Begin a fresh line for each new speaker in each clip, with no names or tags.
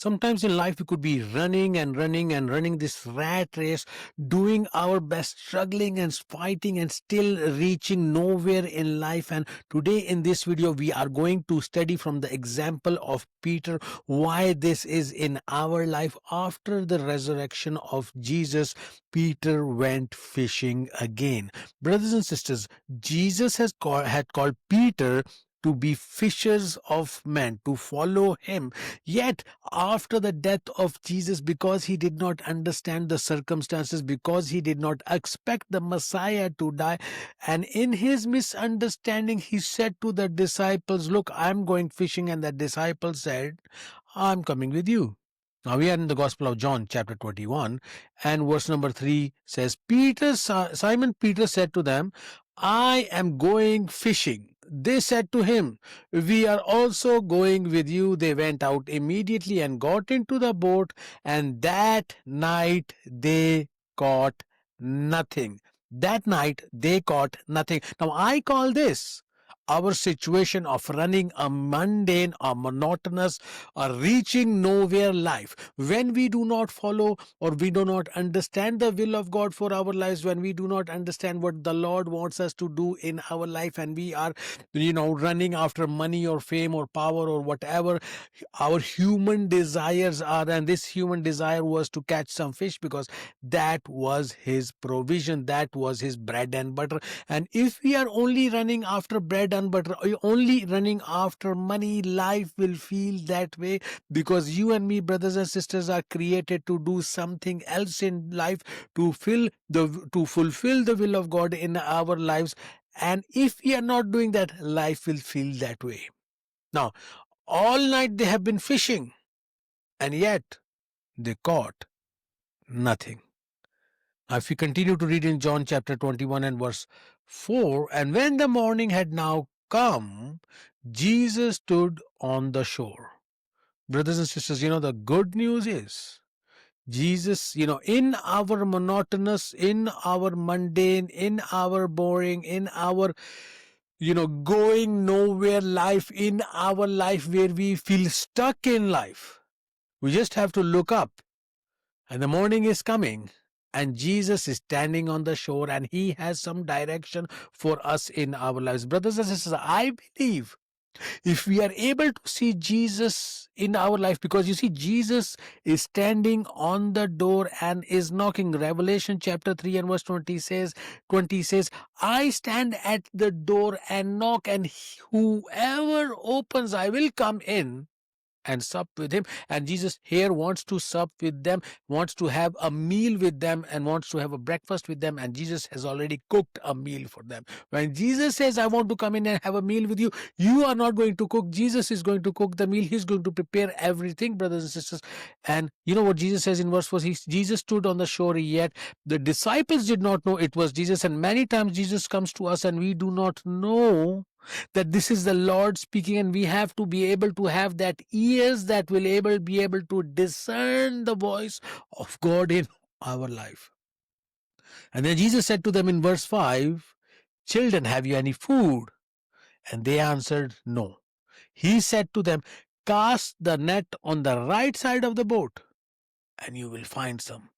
Sometimes in life we could be running and running and running this rat race, doing our best, struggling and fighting and still reaching nowhere in life. And today in this video we are going to study from the example of Peter why this is in our life. After the resurrection of Jesus, Peter went fishing again. Brothers and sisters, Jesus had called Peter to be fishers of men, to follow him. Yet, after the death of Jesus, because he did not understand the circumstances, because he did not expect the Messiah to die, and in his misunderstanding, he said to the disciples, "Look, I'm going fishing," and the disciples said, "I'm coming with you." Now we are in the Gospel of John, chapter 21, and verse number 3 says, Simon Peter said to them, "I am going fishing." They said to him, "We are also going with you." They went out immediately and got into the boat, and that night they caught nothing. That night they caught nothing. Now I call this our situation of running a mundane or monotonous or reaching nowhere life. When we do not follow or we do not understand the will of God for our lives, when we do not understand what the Lord wants us to do in our life, and we are, running after money or fame or power or whatever our human desires are, and this human desire was to catch some fish because that was his provision, that was his bread and butter. And if we are only running after bread and butter, only running after money, life will feel that way, because you and me, brothers and sisters, are created to do something else in life, to fulfill the will of God in our lives. And if we are not doing that, life will feel that way. Now, all night they have been fishing, and yet they caught nothing. Now, if we continue to read in John chapter 21 and verse 4, and when the morning had now come, Jesus stood on the shore. Brothers and sisters, the good news is Jesus, in our monotonous, in our mundane, in our boring, in our, going nowhere life, in our life where we feel stuck in life, we just have to look up, and the morning is coming, and Jesus is standing on the shore, and he has some direction for us in our lives. Brothers and sisters, I believe if we are able to see Jesus in our life, because you see, Jesus is standing on the door and is knocking. Revelation chapter 3 and verse 20 says, "I stand at the door and knock, and whoever opens, I will come in and sup with him." And Jesus here wants to sup with them, wants to have a meal with them, and wants to have a breakfast with them. And Jesus has already cooked a meal for them. When Jesus says, "I want to come in and have a meal with you," you are not going to cook. Jesus is going to cook the meal. He's going to prepare everything, brothers and sisters. And you know what Jesus says in verse 4? Jesus stood on the shore, yet the disciples did not know it was Jesus. And many times Jesus comes to us and we do not know that this is the Lord speaking, and we have to be able to have that ears that will be able to discern the voice of God in our life. And then Jesus said to them in verse 5, "Children, have you any food?" And they answered, "No." He said to them, "Cast the net on the right side of the boat, and you will find some."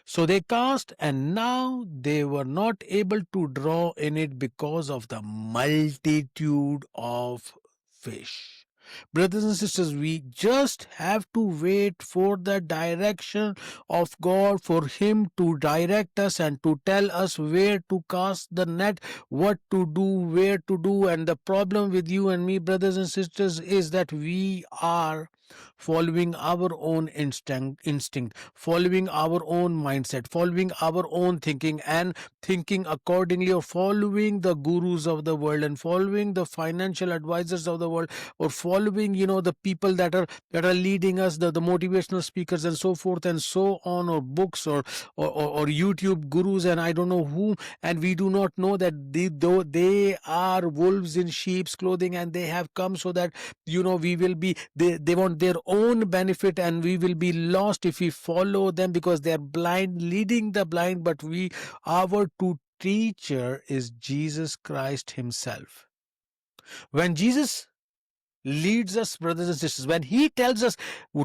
So they cast, and now they were not able to draw in it because of the multitude of fish. Brothers and sisters, we just have to wait for the direction of God, for Him to direct us and to tell us where to cast the net, what to do, where to do. And the problem with you and me, brothers and sisters, is that we are following our own instinct, following our own mindset, following our own thinking, and thinking accordingly, or following the gurus of the world, and following the financial advisors of the world, or following the people that are leading us, the motivational speakers and so forth and so on, or books, or YouTube gurus, and I don't know who. And we do not know that though they are wolves in sheep's clothing, and they have come so that we will be, they want their own benefit, and we will be lost if we follow them, because they are blind, leading the blind. But our true teacher is Jesus Christ himself. When Jesus leads us, brothers and sisters, when he tells us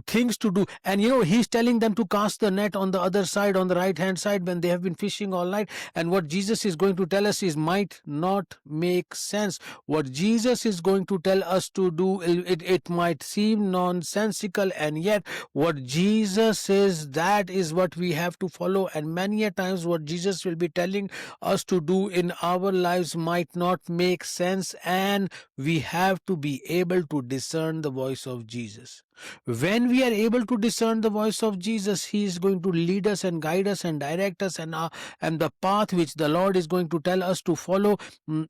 things to do, and he's telling them to cast the net on the other side, on the right hand side, when they have been fishing all night, and what Jesus is going to tell us is might not make sense. What Jesus is going to tell us to do, it might seem nonsensical, and yet what Jesus says, that is what we have to follow. And many a times what Jesus will be telling us to do in our lives might not make sense, and we have to be able to discern the voice of Jesus. When we are able to discern the voice of Jesus, he is going to lead us and guide us and direct us, and the path which the Lord is going to tell us to follow,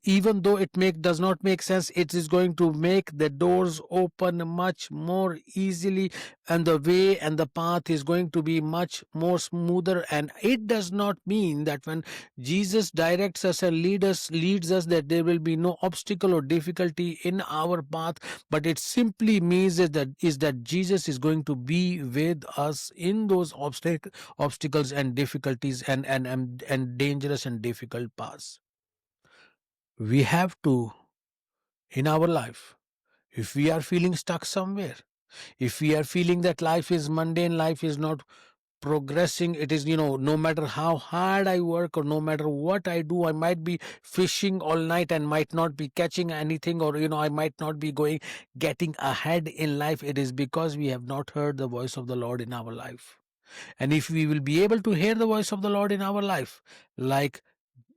even though does not make sense, it is going to make the doors open much more easily, and the way and the path is going to be much more smoother. And it does not mean that when Jesus directs us and leads us, that there will be no obstacle or difficulty in our path, but it simply means that Jesus is going to be with us in those obstacles and difficulties, and dangerous and difficult paths. We have to, in our life, if we are feeling stuck somewhere, if we are feeling that life is mundane, life is not progressing, it is, no matter how hard I work or no matter what I do, I might be fishing all night and might not be catching anything, or I might not be getting ahead in life, it is because we have not heard the voice of the Lord in our life. And if we will be able to hear the voice of the Lord in our life, like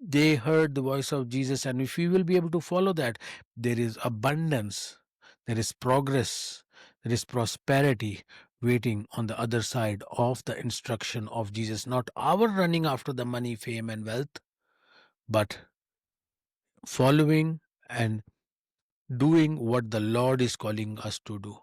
they heard the voice of Jesus, and if we will be able to follow that, there is abundance, there is progress, there is prosperity waiting on the other side of the instruction of Jesus. Not our running after the money, fame, and wealth, but following and doing what the Lord is calling us to do,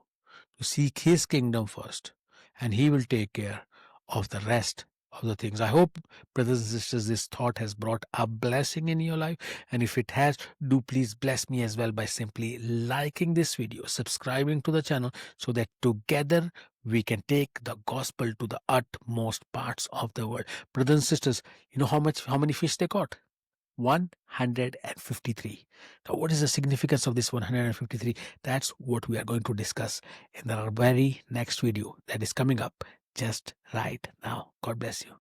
to seek his kingdom first, and he will take care of the rest of the things. I hope, brothers and sisters, this thought has brought a blessing in your life, and if it has, do please bless me as well by simply liking this video, subscribing to the channel, so that together we can take the gospel to the utmost parts of the world. Brothers and sisters, you know how many fish they caught? 153. Now, what is the significance of this 153? That's what we are going to discuss in our very next video that is coming up just right now. God bless you.